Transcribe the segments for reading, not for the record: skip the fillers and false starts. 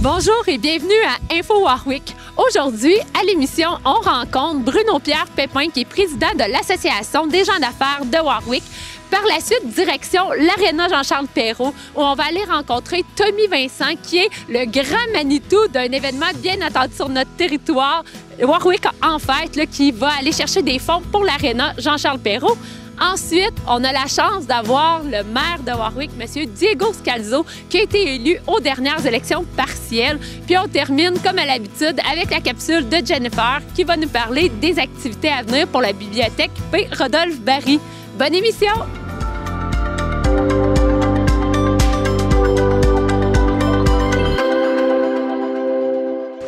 Bonjour et bienvenue à Info Warwick. Aujourd'hui, à l'émission, on rencontre Bruno-Pierre Pépin, qui est président de l'Association des gens d'affaires de Warwick. Par la suite, direction l'Aréna Jean-Charles Perrault, où on va aller rencontrer Tommy Vincent, qui est le grand Manitou d'un événement bien attendu sur notre territoire, Warwick en fête, là, qui va aller chercher des fonds pour l'Aréna Jean-Charles Perrault. Ensuite, on a la chance d'avoir le maire de Warwick, M. Diego Scalzo, qui a été élu aux dernières élections partielles. Puis on termine, comme à l'habitude, avec la capsule de Jennifer, qui va nous parler des activités à venir pour la bibliothèque P. Rodolphe Barry. Bonne émission!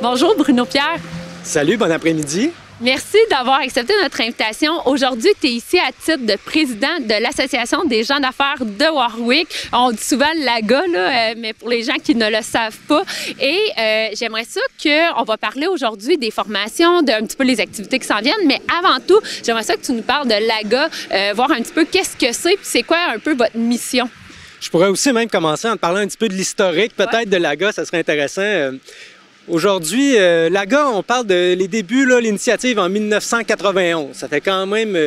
Bonjour Bruno-Pierre. Salut, bon après-midi. Merci d'avoir accepté notre invitation. Aujourd'hui, tu es ici à titre de président de l'Association des gens d'affaires de Warwick. On dit souvent l'AGA, là, mais pour les gens qui ne le savent pas. Et j'aimerais ça qu'on va parler aujourd'hui des formations, d'un petit peu les activités qui s'en viennent. Mais avant tout, j'aimerais ça que tu nous parles de l'AGA, voir un petit peu qu'est-ce que c'est, puis c'est quoi un peu votre mission. Je pourrais aussi même commencer en te parlant un petit peu de l'historique, peut-être de l'AGA, ça serait intéressant. Aujourd'hui, l'AGA, on parle de les débuts, l'initiative en 1991. Ça fait quand même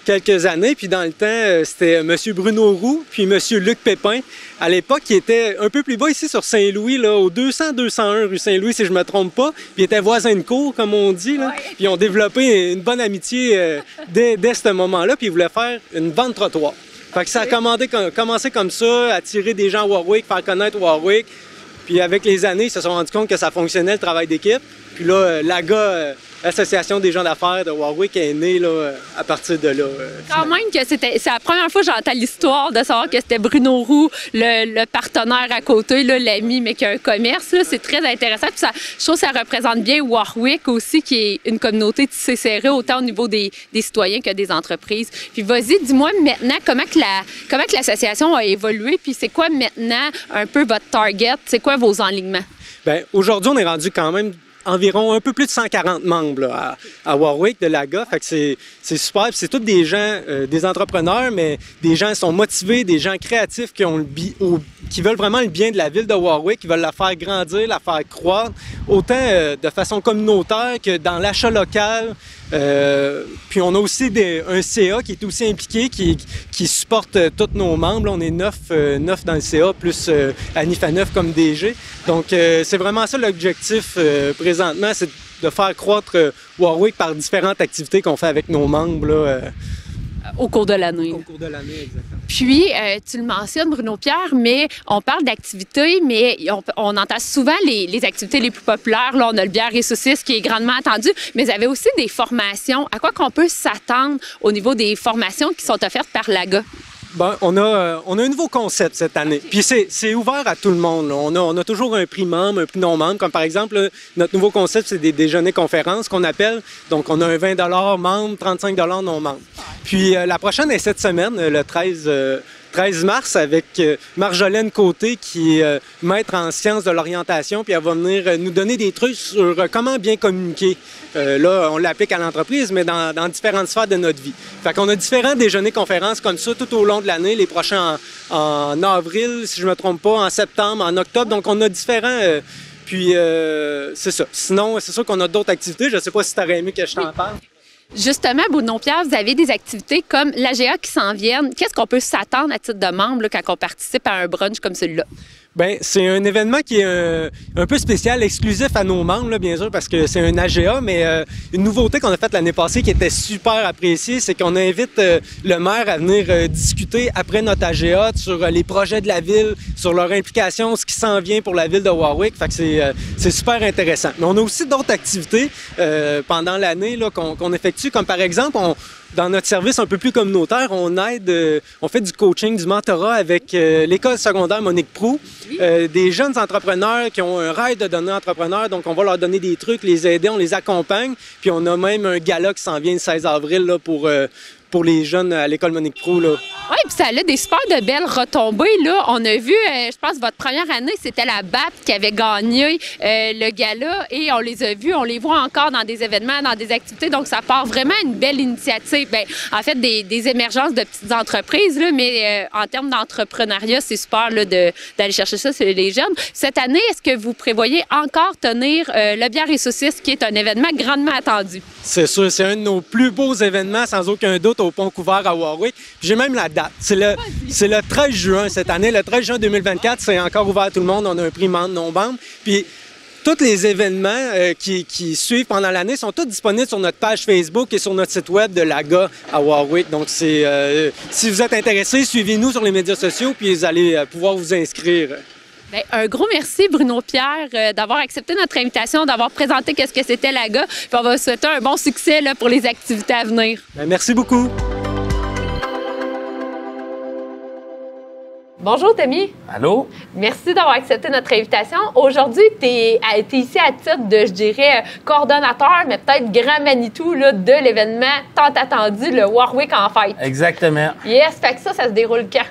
quelques années. Puis dans le temps, c'était M. Bruno Roux puis M. Luc Pépin. À l'époque, qui était un peu plus bas ici sur Saint-Louis, là, au 200-201 rue Saint-Louis, si je me trompe pas. Puis ils étaient voisins de cour, comme on dit. Là. Puis ils ont développé une bonne amitié dès ce moment-là. Puis ils voulaient faire une vente trottoir. Fait que ça a commencé comme ça, attirer des gens à Warwick, faire connaître Warwick. Puis avec les années, ils se sont rendus compte que ça fonctionnait, le travail d'équipe. Puis là, l'AGA, l'Association des gens d'affaires de Warwick, est née là, à partir de là. Quand même que c'est la première fois que j'entends l'histoire de savoir que c'était Bruno Roux, le partenaire à côté, l'ami, mais qui a un commerce. C'est très intéressant. Puis ça, je trouve que ça représente bien Warwick aussi, qui est une communauté tissée serrée, autant au niveau des citoyens que des entreprises. Puis vas-y, dis-moi maintenant comment que l'association a évolué, puis c'est quoi maintenant un peu votre target, c'est quoi vos enlignements? Bien, aujourd'hui, on est rendu quand même environ un peu plus de 140 membres là, à Warwick de l'AGA. Fait que c'est super. Puis c'est tous des gens, des entrepreneurs, mais des gens qui sont motivés, des gens créatifs qui veulent vraiment le bien de la ville de Warwick, qui veulent la faire grandir, la faire croître, autant de façon communautaire que dans l'achat local. Puis on a aussi un CA qui est aussi impliqué, qui supporte tous nos membres. Là, on est 9 dans le CA, plus Annie Faneuf comme DG. Donc, c'est vraiment ça l'objectif présentement, c'est de faire croître Warwick par différentes activités qu'on fait avec nos membres là, au cours de l'année. Au cours de l'année, exactement. Puis, tu le mentionnes, Bruno-Pierre, mais on parle d'activités, mais on entend souvent les activités les plus populaires. Là, on a le bière et saucisses qui est grandement attendu, mais vous avez aussi des formations. À quoi qu'on peut s'attendre au niveau des formations qui sont offertes par l'AGA? Bon, on a un nouveau concept cette année. Puis c'est ouvert à tout le monde. On a toujours un prix membre, un prix non-membre. Comme par exemple, là, notre nouveau concept, c'est des déjeuners-conférences qu'on appelle. Donc, on a un 20 $ membre, 35 $ non-membre. Puis la prochaine est cette semaine, le 13 mars, avec Marjolaine Côté, qui est maître en sciences de l'orientation, puis elle va venir nous donner des trucs sur comment bien communiquer. Là, on l'applique à l'entreprise, mais dans différentes sphères de notre vie. Fait qu'on a différents déjeuners-conférences comme ça tout au long de l'année, les prochains en avril, si je ne me trompe pas, en septembre, en octobre. Donc, on a différents... puis, c'est ça. Sinon, c'est sûr qu'on a d'autres activités. Je ne sais pas si tu aurais aimé que je t'en parle. Justement, Bruno-Pierre, vous avez des activités comme l'AGA qui s'en viennent. Qu'est-ce qu'on peut s'attendre à titre de membre là, quand on participe à un brunch comme celui-là? Bien, c'est un événement qui est un peu spécial, exclusif à nos membres, là, bien sûr, parce que c'est un AGA, mais une nouveauté qu'on a faite l'année passée qui était super appréciée, c'est qu'on invite le maire à venir discuter après notre AGA sur les projets de la ville, sur leur implication, ce qui s'en vient pour la ville de Warwick. Fait que c'est super intéressant. Mais on a aussi d'autres activités pendant l'année là, qu'on effectue, comme par exemple, dans notre service un peu plus communautaire, on fait du coaching, du mentorat avec l'école secondaire Monique Proulx, des jeunes entrepreneurs qui ont un rêve de devenir entrepreneur, donc on va leur donner des trucs, les aider, on les accompagne, puis on a même un gala qui s'en vient le 16 avril là, pour les jeunes à l'école Monique Proulx, là. Oui, puis ça a des super de belles retombées, là. On a vu, je pense, votre première année, c'était la BAP qui avait gagné le gala et on les a vus, on les voit encore dans des événements, dans des activités. Donc, ça part vraiment une belle initiative. Bien, en fait, des émergences de petites entreprises, là, mais en termes d'entrepreneuriat, c'est super là, d'aller chercher ça chez les jeunes. Cette année, est-ce que vous prévoyez encore tenir le Bière et Saucisses, qui est un événement grandement attendu? C'est sûr, c'est un de nos plus beaux événements, sans aucun doute, au Pont Couvert à Warwick. J'ai même la date. C'est le 13 juin cette année. Le 13 juin 2024, c'est encore ouvert à tout le monde. On a un prix non-bande. Puis, tous les événements qui suivent pendant l'année sont tous disponibles sur notre page Facebook et sur notre site web de l'AGA à Warwick. Donc, si vous êtes intéressés, suivez-nous sur les médias sociaux, puis vous allez pouvoir vous inscrire. Bien, un gros merci, Bruno Pierre, d'avoir accepté notre invitation, d'avoir présenté qu'est-ce que c'était l'AGA. Puis on va vous souhaiter un bon succès là, pour les activités à venir. Bien, merci beaucoup. Bonjour, Tammy. Allô? Merci d'avoir accepté notre invitation. Aujourd'hui, tu es ici à titre de, je dirais, coordonnateur, mais peut-être grand Manitou là, de l'événement tant attendu, le Warwick en fête. Exactement. Yes, fait que ça se déroule quand?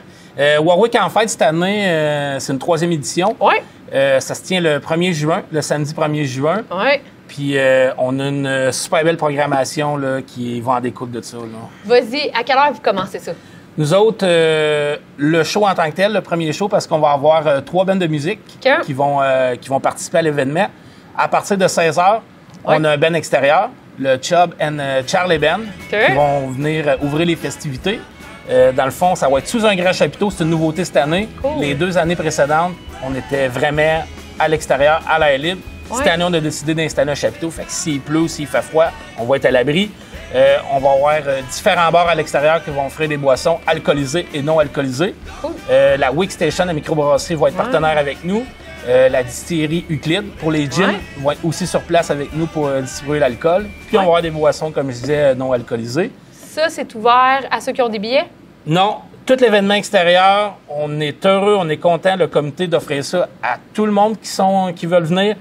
Warwick en fête, cette année, c'est une 3e édition. Oui. Ça se tient le 1er juin, le samedi 1er juin. Oui. Puis on a une super belle programmation là, qui va en découle de ça. Vas-y, à quelle heure vous commencez ça? Nous autres, le show en tant que tel, le premier show, parce qu'on va avoir 3 bandes de musique qui vont participer à l'événement. À partir de 16h, on a un band extérieur, le Chubb and Charlie Band, qui vont venir ouvrir les festivités. Dans le fond, ça va être sous un grand chapiteau. C'est une nouveauté cette année. Cool. Les 2 années précédentes, on était vraiment à l'extérieur, à l'air libre. Cette année, on a décidé d'installer un chapiteau. Fait que s'il pleut, s'il fait froid, on va être à l'abri. On va avoir différents bars à l'extérieur qui vont offrir des boissons alcoolisées et non alcoolisées. Cool. La Wick Station, la microbrasserie, va être partenaire avec nous. La distillerie Euclide pour les gins va être aussi sur place avec nous pour distribuer l'alcool. Puis on va avoir des boissons, comme je disais, non alcoolisées. Ça, c'est ouvert à ceux qui ont des billets? Non. Tout l'événement extérieur, on est heureux, on est content, le comité, d'offrir ça à tout le monde qui veulent venir.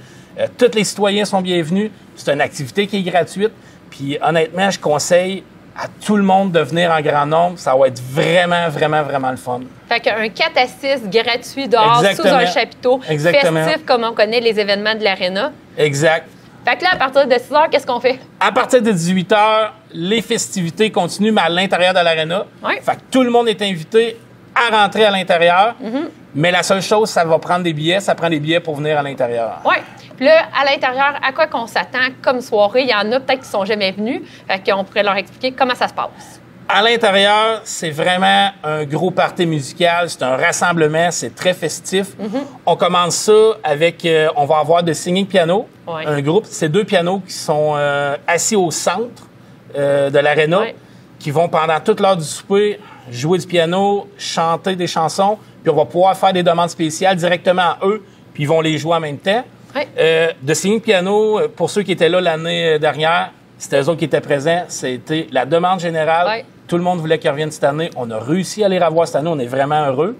Tous les citoyens sont bienvenus. C'est une activité qui est gratuite. Puis honnêtement, je conseille à tout le monde de venir en grand nombre. Ça va être vraiment, vraiment, vraiment le fun. Fait qu'un 4 à 6 gratuit dehors, sous un chapiteau, festif comme on connaît les événements de l'Arena. Exact. Fait que là, à partir de 6 h, qu'est-ce qu'on fait? À partir de 18 h, les festivités continuent, mais à l'intérieur de l'Arena. Fait que tout le monde est invité à rentrer à l'intérieur. Mais la seule chose, ça va prendre des billets. Ça prend des billets pour venir à l'intérieur. Oui. Puis là, à l'intérieur, à quoi qu'on s'attend comme soirée? Il y en a peut-être qui ne sont jamais venus. Fait qu'on pourrait leur expliquer comment ça se passe. À l'intérieur, c'est vraiment un gros party musical. C'est un rassemblement. C'est très festif. On commence ça avec... on va avoir de singing piano, un groupe. C'est 2 pianos qui sont assis au centre de l'aréna, qui vont, pendant toute l'heure du souper, jouer du piano, chanter des chansons. Puis on va pouvoir faire des demandes spéciales directement à eux, puis ils vont les jouer en même temps. De singing piano, pour ceux qui étaient là l'année dernière, c'était eux autres qui étaient présents. C'était la demande générale. Tout le monde voulait qu'ils reviennent cette année. On a réussi à les revoir cette année. On est vraiment heureux.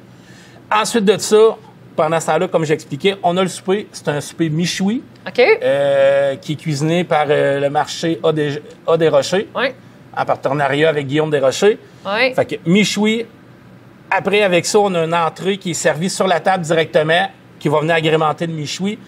Ensuite de ça, pendant ce temps-là, comme j'expliquais, on a le souper. C'est un souper michoui qui est cuisiné par le marché A des Rochers, en partenariat avec Guillaume Desrochers. Fait que michoui. Après, avec ça, on a une entrée qui est servie sur la table directement, qui va venir agrémenter le michoui.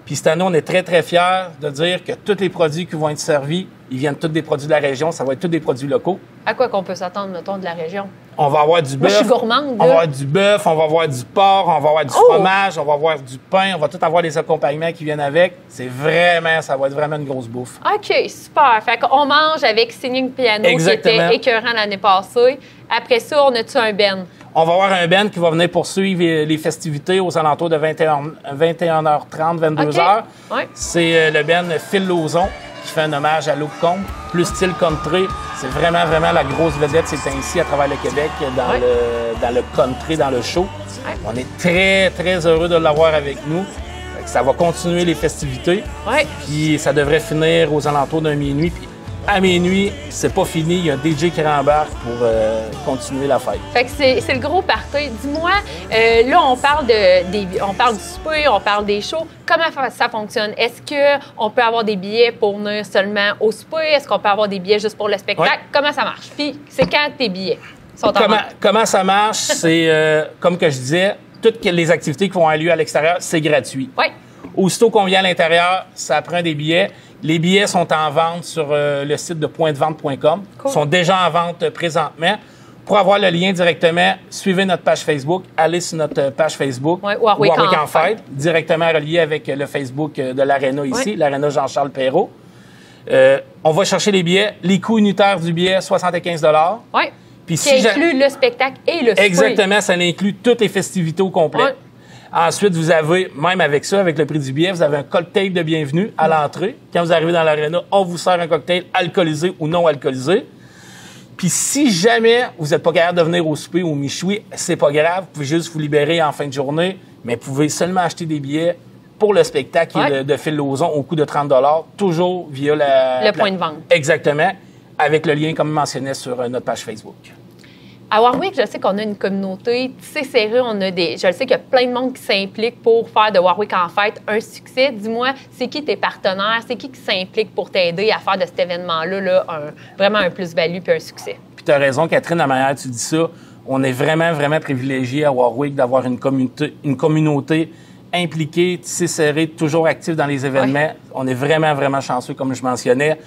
Puis cette année, on est très, très fiers de dire que tous les produits qui vont être servis, ils viennent tous des produits de la région. Ça va être tous des produits locaux. À quoi qu'on peut s'attendre, mettons, de la région? On va avoir du bœuf. Moi, je suis gourmande. On va avoir du bœuf, on va avoir du porc, on va avoir du fromage, on va avoir du pain, on va tout avoir les accompagnements qui viennent avec. Ça va être vraiment une grosse bouffe. OK, super. Fait qu'on mange avec Singing Piano, qui était écœurant l'année passée. Après ça, on a-tu un ben? On va avoir un band qui va venir poursuivre les festivités aux alentours de 21h30, 22h. C'est le band Phil Lauzon qui fait un hommage à Luke Combs, plus style country. C'est vraiment, vraiment la grosse vedette. C'est ainsi à travers le Québec, dans le country, dans le show. On est très, très heureux de l'avoir avec nous. Ça va continuer les festivités. Puis ça devrait finir aux alentours d'un minuit. Puis à minuit, c'est pas fini. Il y a un DJ qui rembarque pour continuer la fête. Fait que c'est le gros party. Dis-moi, là, on parle du souper, on parle des shows. Comment ça fonctionne? Est-ce qu'on peut avoir des billets pour venir seulement au souper? Est-ce qu'on peut avoir des billets juste pour le spectacle? Ouais. Comment ça marche? Puis, c'est quand tes billets sont en vente? Comment ça marche? C'est, comme que je disais, toutes les activités qui vont avoir lieu à l'extérieur, c'est gratuit. Oui. Aussitôt qu'on vient à l'intérieur, ça prend des billets. Les billets sont en vente sur le site de pointdevente.com. Cool. Ils sont déjà en vente présentement. Pour avoir le lien directement, suivez notre page Facebook. Allez sur notre page Facebook. Oui, Warwick en Fête, directement relié avec le Facebook de l'Arena ici, l'Arena Jean-Charles Perrault. On va chercher les billets. Les coûts unitaires du billet, 75 $. Oui. Puis ça inclut le spectacle et le souper. Exactement, ça inclut toutes les festivités au complet. Ouais. Ensuite, vous avez, même avec ça, avec le prix du billet, vous avez un cocktail de bienvenue à l'entrée. Quand vous arrivez dans l'aréna, on vous sert un cocktail alcoolisé ou non alcoolisé. Puis si jamais vous n'êtes pas capable de venir au souper ou au michoui, c'est pas grave. Vous pouvez juste vous libérer en fin de journée, mais vous pouvez seulement acheter des billets pour le spectacle de Phil Lauzon au coût de 30 $, toujours via le point de vente. Exactement, avec le lien, comme mentionné, sur notre page Facebook. À Warwick, je sais qu'on a une communauté tissée serrée. Je sais qu'il y a plein de monde qui s'implique pour faire de Warwick en Fête un succès. Dis-moi, c'est qui tes partenaires? C'est qui s'implique pour t'aider à faire de cet événement-là vraiment un plus-value puis un succès? Puis tu as raison, Catherine, la manière dont tu dis ça. On est vraiment, vraiment privilégiés à Warwick d'avoir une communauté impliquée, tissée serrée, toujours active dans les événements. Ouais. On est vraiment, vraiment chanceux, comme je mentionnais.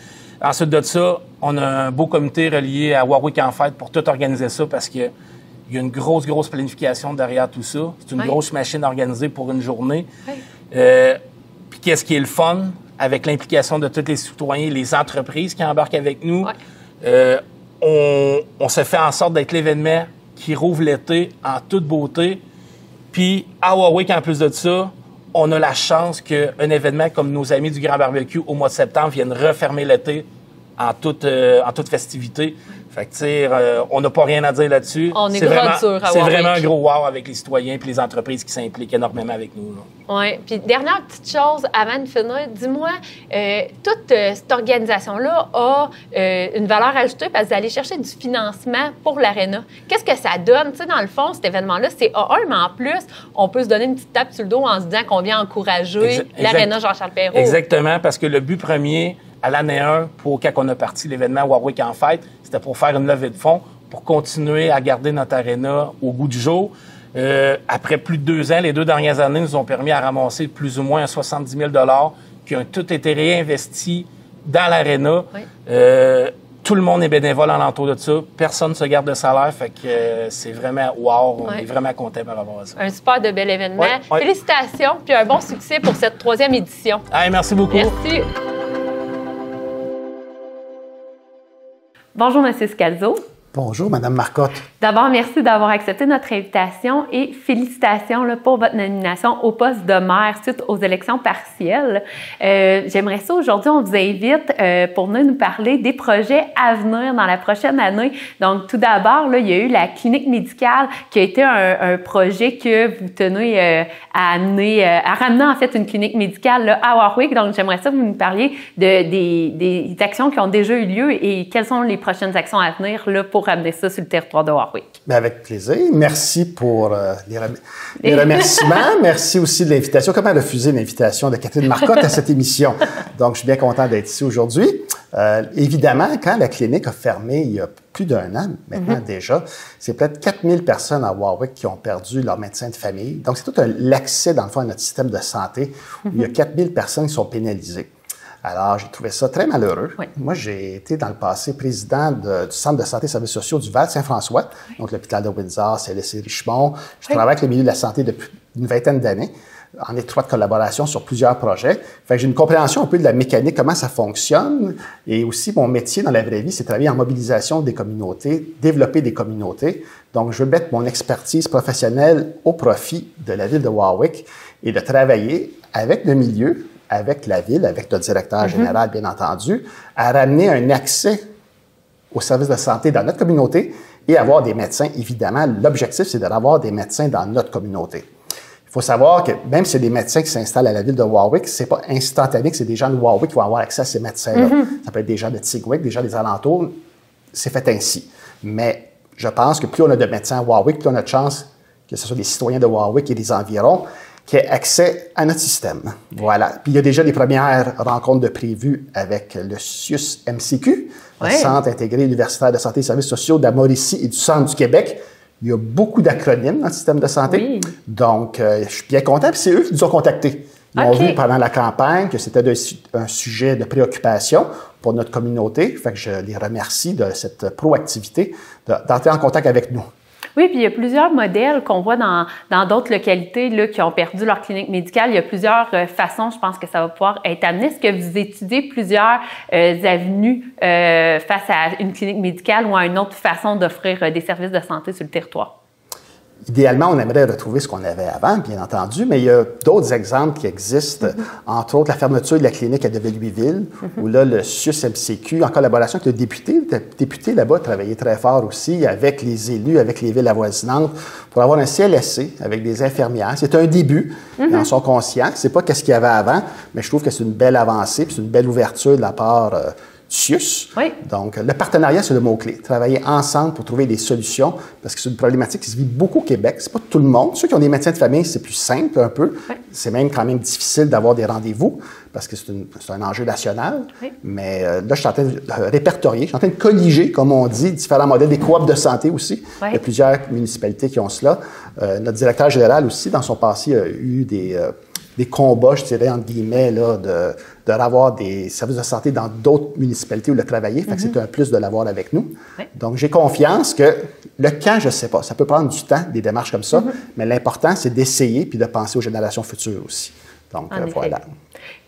Ensuite de ça, on a un beau comité relié à Warwick en Fête pour tout organiser ça parce qu'il y a une grosse, grosse planification derrière tout ça. C'est une grosse machine organisée pour une journée. Puis qu'est-ce qui est le fun avec l'implication de tous les citoyens, les entreprises qui embarquent avec nous? On se fait en sorte d'être l'événement qui rouvre l'été en toute beauté. Puis à Warwick, en plus de ça, on a la chance qu'un événement comme nos amis du Grand Barbecue au mois de septembre vienne refermer l'été en toute festivité. Fait que, tu sais, on n'a pas rien à dire là-dessus. On est vraiment dur à Warwick. C'est vraiment un gros wow avec les citoyens et les entreprises qui s'impliquent énormément avec nous. Oui. Puis, dernière petite chose avant de finir, dis-moi, toute cette organisation-là a une valeur ajoutée parce que vous allez chercher du financement pour l'aréna. Qu'est-ce que ça donne? Tu sais, dans le fond, cet événement-là, c'est A1, mais en plus, on peut se donner une petite tape sur le dos en se disant qu'on vient encourager l'aréna Jean-Charles Perrault. Exactement, parce que le but premier à l'année 1, quand on a parti l'événement Warwick en Fête, c'était pour faire une levée de fonds, pour continuer à garder notre aréna au goût du jour. Après plus de 2 ans, les 2 dernières années nous ont permis à ramasser plus ou moins 70 000 $ qui ont tout été réinvestis dans l'aréna. Oui. Tout le monde est bénévole alentour de ça. Personne ne se garde de salaire. Fait que c'est vraiment wow. On est vraiment content par rapport à ça. Un super de bel événement. Félicitations puis un bon succès pour cette 3e édition. Hey, merci beaucoup. Merci. Bonjour, M. Scalzo. Bonjour, Mme Marcotte. D'abord, merci d'avoir accepté notre invitation et félicitations pour votre nomination au poste de maire suite aux élections partielles. J'aimerais ça, aujourd'hui, on vous invite pour venir nous parler des projets à venir dans la prochaine année. Donc, tout d'abord, là, il y a eu la clinique médicale qui a été un projet que vous tenez à ramener en fait une clinique médicale là, à Warwick. Donc, j'aimerais ça que vous nous parliez des actions qui ont déjà eu lieu et quelles sont les prochaines actions à venir là, pour ramener ça sur le territoire de Warwick. Bien, avec plaisir. Merci pour les remerciements. Merci aussi de l'invitation. Comment refuser l'invitation de Catherine Marcotte à cette émission? Donc, je suis bien content d'être ici aujourd'hui. Évidemment, quand la clinique a fermé il y a plus d'1 an, maintenant déjà, c'est peut-être 4000 personnes à Warwick qui ont perdu leur médecin de famille. Donc, c'est tout l'accès, dans le fond, à notre système de santé où il y a 4000 personnes qui sont pénalisées. Alors, j'ai trouvé ça très malheureux. Oui. Moi, j'ai été dans le passé président du Centre de santé et services sociaux du Val-Saint-François, donc l'hôpital de Windsor, CLSC Richemont. Je travaille avec le milieu de la santé depuis une 20aine d'années, en étroite collaboration sur plusieurs projets. Fait que j'ai une compréhension un peu de la mécanique, comment ça fonctionne. Et aussi, mon métier dans la vraie vie, c'est de travailler en mobilisation des communautés, développer des communautés. Donc, je veux mettre mon expertise professionnelle au profit de la ville de Warwick et de travailler avec le milieu, avec la ville, avec notre directeur général, bien entendu, à ramener un accès aux services de santé dans notre communauté et avoir des médecins. Évidemment, l'objectif, c'est d'avoir des médecins dans notre communauté. Il faut savoir que même si c'est des médecins qui s'installent à la ville de Warwick, c'est pas instantané que c'est des gens de Warwick qui vont avoir accès à ces médecins-là. Ça peut être des gens de Tigwick, des gens des alentours. C'est fait ainsi. Mais je pense que plus on a de médecins à Warwick, plus on a de chance que ce soit des citoyens de Warwick et des environs qui aient accès à notre système. Voilà. Puis il y a déjà des premières rencontres de prévues avec le CIUS-MCQ, le Centre intégré universitaire de santé et services sociaux de la Mauricie et du Centre du Québec. Il y a beaucoup d'acronymes dans le système de santé. Oui. Donc, je suis bien content. Puis c'est eux qui nous ont contactés. Ils ont vu pendant la campagne que c'était un sujet de préoccupation pour notre communauté. Fait que je les remercie de cette proactivité d'entrer en contact avec nous. Oui, puis il y a plusieurs modèles qu'on voit dans d'autres localités là, qui ont perdu leur clinique médicale. Il y a plusieurs façons, je pense que ça va pouvoir être amené. Est-ce que vous étudiez plusieurs avenues face à une clinique médicale ou à une autre façon d'offrir des services de santé sur le territoire? Idéalement, on aimerait retrouver ce qu'on avait avant, bien entendu, mais il y a d'autres exemples qui existent, entre autres la fermeture de la clinique à Develuiville, où là, le CIUS-MCQ, en collaboration avec le député là-bas, travaillait très fort aussi avec les élus, avec les villes avoisinantes, pour avoir un CLSC avec des infirmières. C'est un début, ils en sont conscients. C'est pas qu'est-ce qu'il y avait avant, mais je trouve que c'est une belle avancée, puis c'est une belle ouverture de la part CIUS. Oui. Donc, le partenariat, c'est le mot-clé. Travailler ensemble pour trouver des solutions, parce que c'est une problématique qui se vit beaucoup au Québec. C'est pas tout le monde. Ceux qui ont des médecins de famille, c'est plus simple un peu. Oui. C'est même quand même difficile d'avoir des rendez-vous, parce que c'est un enjeu national. Oui. Mais là, je suis en train de répertorier, je suis en train de colliger, comme on dit, différents modèles, des coops de santé aussi. Oui. Il y a plusieurs municipalités qui ont cela. Notre directeur général aussi, dans son passé, a eu des combats, je dirais, entre guillemets, là, de avoir des services de santé dans d'autres municipalités où il a travaillé. Fait que c'est un plus de l'avoir avec nous. Oui. Donc, j'ai confiance que le quand, je ne sais pas. Ça peut prendre du temps, des démarches comme ça, mais l'important, c'est d'essayer puis de penser aux générations futures aussi. Donc, voilà.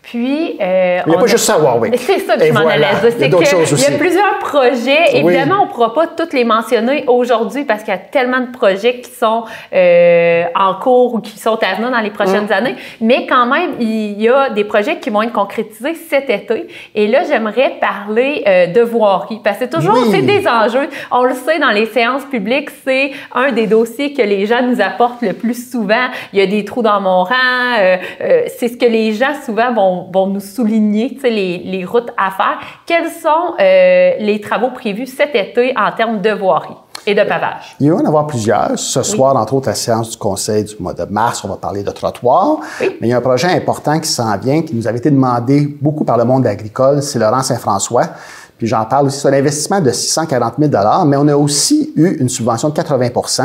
Puis, il n'y a pas juste ça à Warwick. C'est ça que je m'en allais dire. C'est qu'il y a plusieurs projets. Évidemment, on ne pourra pas tous les mentionner aujourd'hui parce qu'il y a tellement de projets qui sont en cours ou qui sont à venir dans les prochaines années. Mais quand même, il y a des projets qui vont être concrétisés cet été. Et là, j'aimerais parler de voirie. Parce que toujours, c'est des enjeux. On le sait, dans les séances publiques, c'est un des dossiers que les gens nous apportent le plus souvent. Il y a des trous dans mon rang. C'est ce que les gens souvent vont nous souligner, les routes à faire. Quels sont les travaux prévus cet été en termes de voirie et de pavage? Il va y en avoir plusieurs. Ce soir, entre autres, la séance du Conseil du mois de mars, on va parler de trottoirs. Oui. Mais il y a un projet important qui s'en vient, qui nous avait été demandé beaucoup par le monde agricole, c'est Laurent Saint-François. Puis j'en parle aussi, c'est un investissement de 640 000 $, mais on a aussi eu une subvention de 80 %.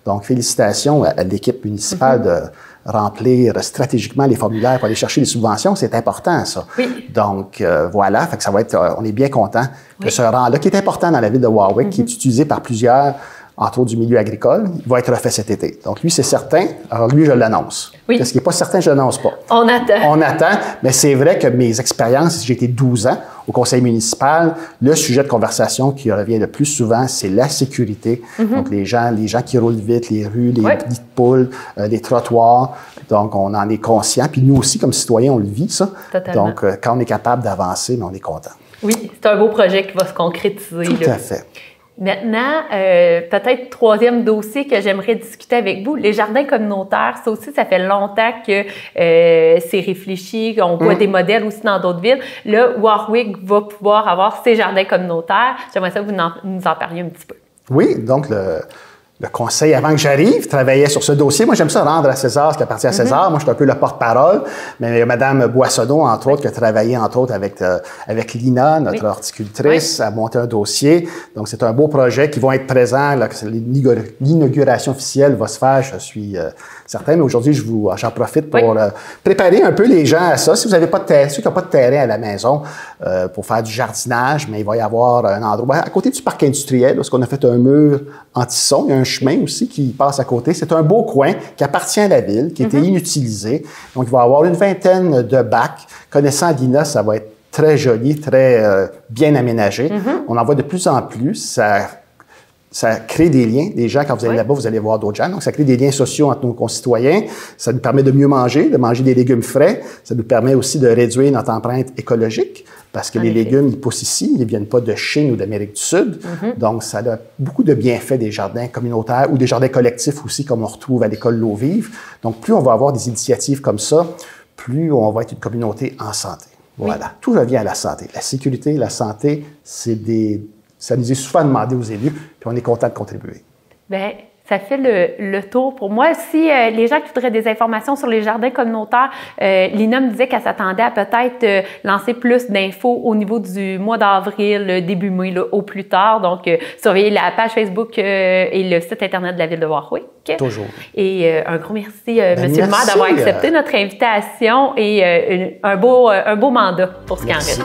Donc, félicitations à l'équipe municipale de remplir stratégiquement les formulaires pour aller chercher les subventions. C'est important, ça. Oui. Donc, voilà. Fait que ça va être, on est bien content que ce rang-là, qui est important dans la ville de Warwick, qui est utilisé par plusieurs, entre autres du milieu agricole, il va être refait cet été. Donc, lui, c'est certain. Alors, lui, je l'annonce. Oui. Ce qui n'est pas certain, je ne l'annonce pas. On attend. On attend. Mais c'est vrai que mes expériences, j'ai été 12 ans au conseil municipal, le sujet de conversation qui revient le plus souvent, c'est la sécurité. Donc, les gens qui roulent vite, les rues, les nids de poules, les trottoirs. Donc, on en est conscient. Puis nous aussi, comme citoyens, on le vit, ça. Totalement. Donc, quand on est capable d'avancer, on est content. Oui, c'est un beau projet qui va se concrétiser. Tout à fait. Maintenant, peut-être troisième dossier que j'aimerais discuter avec vous, les jardins communautaires. Ça aussi, ça fait longtemps que c'est réfléchi, qu'on voit des modèles aussi dans d'autres villes. Là, Warwick va pouvoir avoir ses jardins communautaires. J'aimerais ça que vous nous en parliez un petit peu. Oui, donc le conseil, avant que j'arrive, travaillait sur ce dossier. Moi, j'aime ça rendre à César ce qui appartient à César. Moi, je suis un peu le porte-parole. Mais il y a Mme Boissonneau, entre autres, qui a travaillé, entre autres, avec Lina, notre horticultrice, à monter un dossier. Donc, c'est un beau projet qui va être présent. L'inauguration officielle va se faire, je suis certain. Mais aujourd'hui, j'en profite pour préparer un peu les gens à ça. Si vous n'avez pas de terrain, ceux qui n'ont pas de terrain à la maison pour faire du jardinage, mais il va y avoir un endroit à côté du parc industriel, parce qu'on a fait un mur anti-son. Il y a un chemin aussi qui passe à côté. C'est un beau coin qui appartient à la ville, qui était inutilisé. Donc, il va y avoir une vingtaine de bacs. Connaissant Lina, ça va être très joli, très bien aménagé. On en voit de plus en plus. Ça crée des liens. Les gens, quand vous allez là-bas, vous allez voir d'autres gens. Donc, ça crée des liens sociaux entre nos concitoyens. Ça nous permet de mieux manger, de manger des légumes frais. Ça nous permet aussi de réduire notre empreinte écologique parce que les légumes, ils poussent ici. Ils ne viennent pas de Chine ou d'Amérique du Sud. Donc, ça a beaucoup de bienfaits des jardins communautaires ou des jardins collectifs aussi, comme on retrouve à l'école L'eau vive. Donc, plus on va avoir des initiatives comme ça, plus on va être une communauté en santé. Voilà. Tout revient à la santé. La sécurité, la santé, ça nous est souvent demandé aux élus, puis on est content de contribuer. Bien, ça fait le tour pour moi. Si les gens qui voudraient des informations sur les jardins communautaires, Lina me disait qu'elle s'attendait à peut-être lancer plus d'infos au niveau du mois d'avril, début mai, là, au plus tard. Donc, surveillez la page Facebook et le site Internet de la Ville de Warwick. Toujours. Et un gros merci, Monsieur le maire, d'avoir accepté notre invitation et un beau mandat pour ce qui en reste.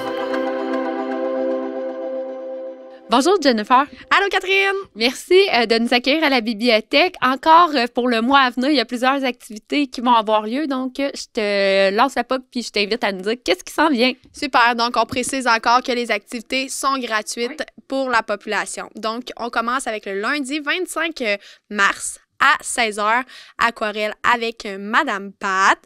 Bonjour Jennifer. Allô Catherine. Merci de nous accueillir à la bibliothèque. Encore pour le mois à venir, il y a plusieurs activités qui vont avoir lieu. Donc, je te lance la POC puis je t'invite à nous dire qu'est-ce qui s'en vient. Super. Donc, on précise encore que les activités sont gratuites pour la population. Donc, on commence avec le lundi 25 mars à 16h, aquarelle avec Madame Pat.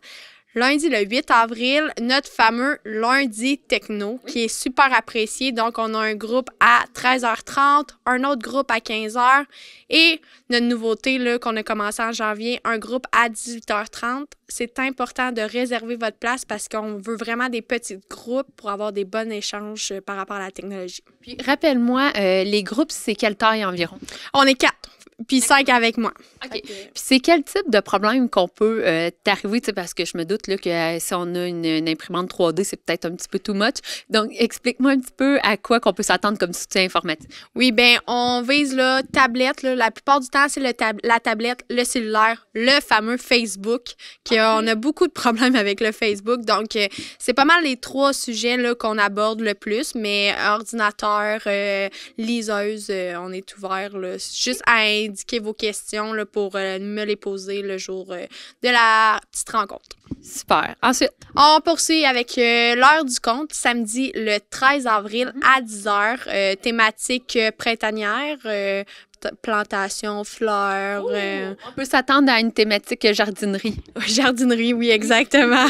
Lundi, le 8 avril, notre fameux lundi techno qui est super apprécié. Donc, on a un groupe à 13h30, un autre groupe à 15h et notre nouveauté là, qu'on a commencé en janvier, un groupe à 18h30. C'est important de réserver votre place parce qu'on veut vraiment des petits groupes pour avoir des bons échanges par rapport à la technologie. Puis, rappelle-moi, les groupes, c'est quelle taille environ? On est 4. Puis 5 avec moi. OK. Puis c'est quel type de problème qu'on peut t'arriver, parce que je me doute là, que si on a une imprimante 3D, c'est peut-être un petit peu too much. Donc, explique-moi un petit peu à quoi qu'on peut s'attendre comme soutien informatique. Oui, bien, on vise la tablette. Là, la plupart du temps, c'est la tablette, le cellulaire, le fameux Facebook. On a beaucoup de problèmes avec le Facebook. Donc, c'est pas mal les 3 sujets là, qu'on aborde le plus. Mais ordinateur, liseuse, on est ouvert là, juste à indiquer vos questions là, pour me les poser le jour de la petite rencontre. Super. Ensuite? On poursuit avec l'heure du conte, samedi le 13 avril à 10h, thématique printanière, plantation, fleurs. On peut s'attendre à une thématique jardinerie. Jardinerie, oui, exactement.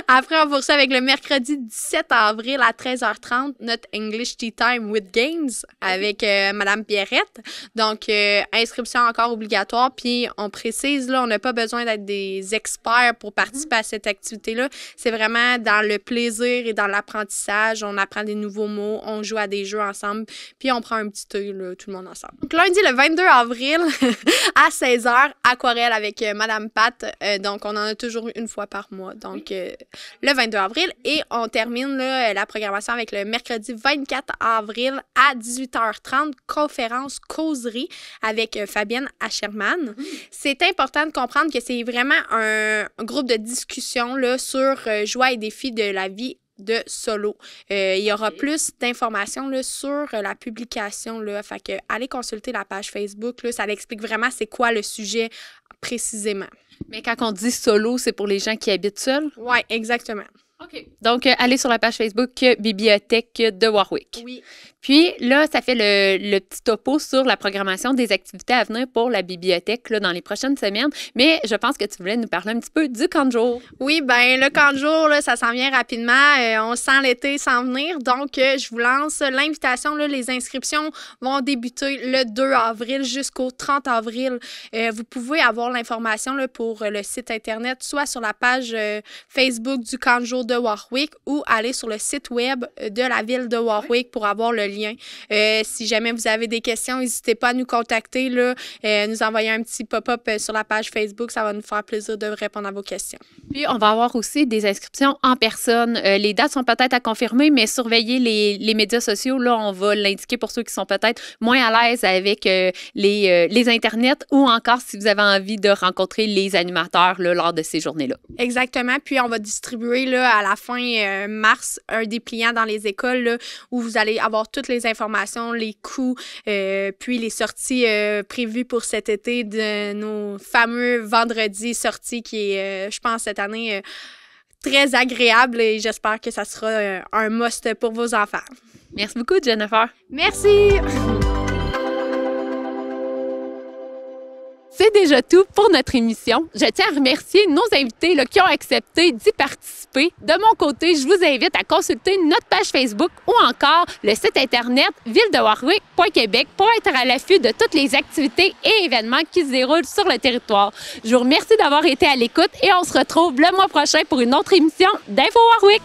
Après, on poursuit avec le mercredi 17 avril à 13h30, notre English Tea Time with Games avec Madame Pierrette. Donc, inscription encore obligatoire. Puis, on précise, là, on n'a pas besoin d'être des experts pour participer à cette activité-là. C'est vraiment dans le plaisir et dans l'apprentissage. On apprend des nouveaux mots, on joue à des jeux ensemble, puis on prend un petit thé, là, tout le monde ensemble. Donc, lundi, le 22 avril, à 16h, aquarelle avec Madame Pat. Donc, on en a toujours une fois par mois. Donc, le 22 avril. Et on termine là, la programmation avec le mercredi 24 avril à 18h30, conférence causerie avec Fabienne Ascherman. C'est important de comprendre que c'est vraiment un groupe de discussion là, sur joie et défis de la vie de solo. Il y aura plus d'informations là, sur la publication. Là, fait que allez consulter la page Facebook. Là, ça explique vraiment c'est quoi le sujet précisément. Mais quand on dit solo, c'est pour les gens qui habitent seuls? Oui, exactement. OK. Donc, allez sur la page Facebook Bibliothèque de Warwick. Oui. Puis là, ça fait le petit topo sur la programmation des activités à venir pour la bibliothèque là, dans les prochaines semaines. Mais je pense que tu voulais nous parler un petit peu du camp de jour. Oui, bien, le camp de jour, là, ça s'en vient rapidement. On sent l'été s'en venir. Donc, je vous lance l'invitation. Là, les inscriptions vont débuter le 2 avril jusqu'au 30 avril. Vous pouvez avoir l'information là, pour le site Internet, soit sur la page Facebook du camp de jour de Warwick ou aller sur le site web de la ville de Warwick pour avoir le lien. Si jamais vous avez des questions, n'hésitez pas à nous contacter, là, nous envoyer un petit pop-up sur la page Facebook. Ça va nous faire plaisir de répondre à vos questions. Puis, on va avoir aussi des inscriptions en personne. Les dates sont peut-être à confirmer, mais surveillez les médias sociaux. Là, on va l'indiquer pour ceux qui sont peut-être moins à l'aise avec les internets ou encore si vous avez envie de rencontrer les animateurs là, lors de ces journées-là. Exactement. Puis, on va distribuer là, à la fin mars un dépliant dans les écoles là, où vous allez avoir toutes les informations, les coûts, puis les sorties prévues pour cet été de nos fameux vendredis sorties qui est, je pense, cette année très agréable et j'espère que ça sera un must pour vos enfants. Merci beaucoup, Jennifer. Merci! c'est déjà tout pour notre émission. Je tiens à remercier nos invités là, qui ont accepté d'y participer. De mon côté, je vous invite à consulter notre page Facebook ou encore le site internet ville-de-Warwick.Québec pour être à l'affût de toutes les activités et événements qui se déroulent sur le territoire. Je vous remercie d'avoir été à l'écoute et on se retrouve le mois prochain pour une autre émission d'Info Warwick.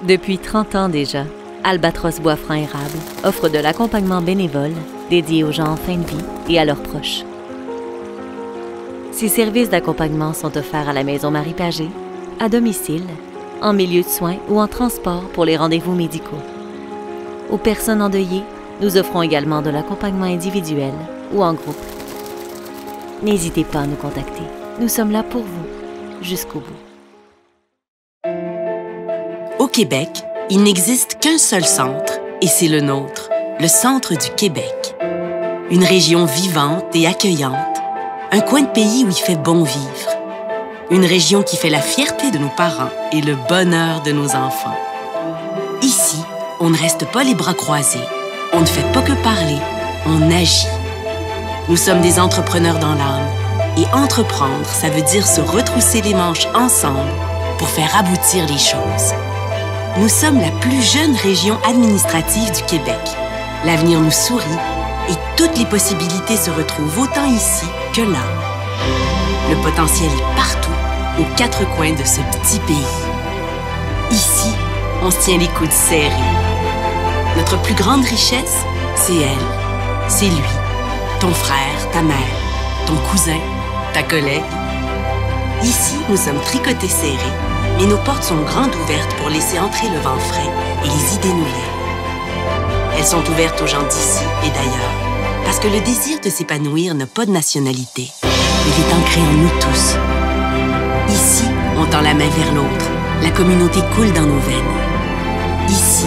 Depuis 30 ans déjà, Albatros Bois-Franc Érable offre de l'accompagnement bénévole dédié aux gens en fin de vie et à leurs proches. Ces services d'accompagnement sont offerts à la Maison Marie-Pagé, à domicile, en milieu de soins ou en transport pour les rendez-vous médicaux. Aux personnes endeuillées, nous offrons également de l'accompagnement individuel ou en groupe. N'hésitez pas à nous contacter. Nous sommes là pour vous, jusqu'au bout. Au Québec, il n'existe qu'un seul centre, et c'est le nôtre, le Centre du Québec. Une région vivante et accueillante, un coin de pays où il fait bon vivre. Une région qui fait la fierté de nos parents et le bonheur de nos enfants. Ici, on ne reste pas les bras croisés, on ne fait pas que parler, on agit. Nous sommes des entrepreneurs dans l'âme, et entreprendre, ça veut dire se retrousser les manches ensemble pour faire aboutir les choses. Nous sommes la plus jeune région administrative du Québec. L'avenir nous sourit et toutes les possibilités se retrouvent autant ici que là. Le potentiel est partout, aux quatre coins de ce petit pays. Ici, on se tient les coudes serrés. Notre plus grande richesse, c'est elle, c'est lui, ton frère, ta mère, ton cousin, ta collègue. Ici, nous sommes tricotés serrés, mais nos portes sont grandes ouvertes pour laisser entrer le vent frais et les idées nouvelles. Elles sont ouvertes aux gens d'ici et d'ailleurs, parce que le désir de s'épanouir n'a pas de nationalité. Il est ancré en nous tous. Ici, on tend la main vers l'autre. La communauté coule dans nos veines. Ici,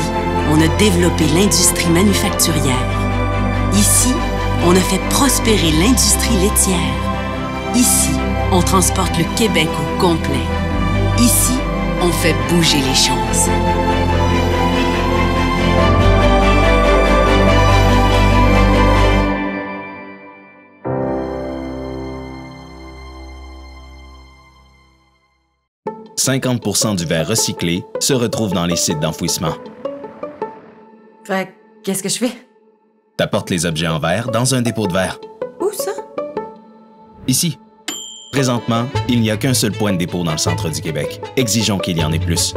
on a développé l'industrie manufacturière. Ici, on a fait prospérer l'industrie laitière. Ici, on transporte le Québec au complet. Ici, on fait bouger les choses. « 50% du verre recyclé se retrouve dans les sites d'enfouissement. » Fait qu'est-ce que je fais? T'apportes les objets en verre dans un dépôt de verre. Où ça? Ici. Présentement, il n'y a qu'un seul point de dépôt dans le centre du Québec. Exigeons qu'il y en ait plus.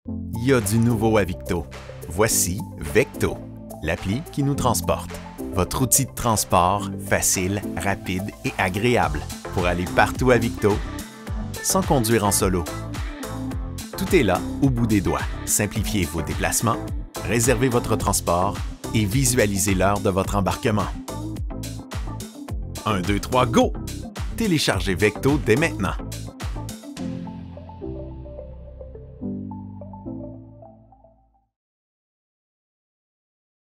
Il y a du nouveau à Victo. Voici Vecto, l'appli qui nous transporte. Votre outil de transport facile, rapide et agréable pour aller partout à Victo sans conduire en solo. Tout est là au bout des doigts. Simplifiez vos déplacements, réservez votre transport et visualisez l'heure de votre embarquement. 1, 2, 3, go! Téléchargez Vecto dès maintenant.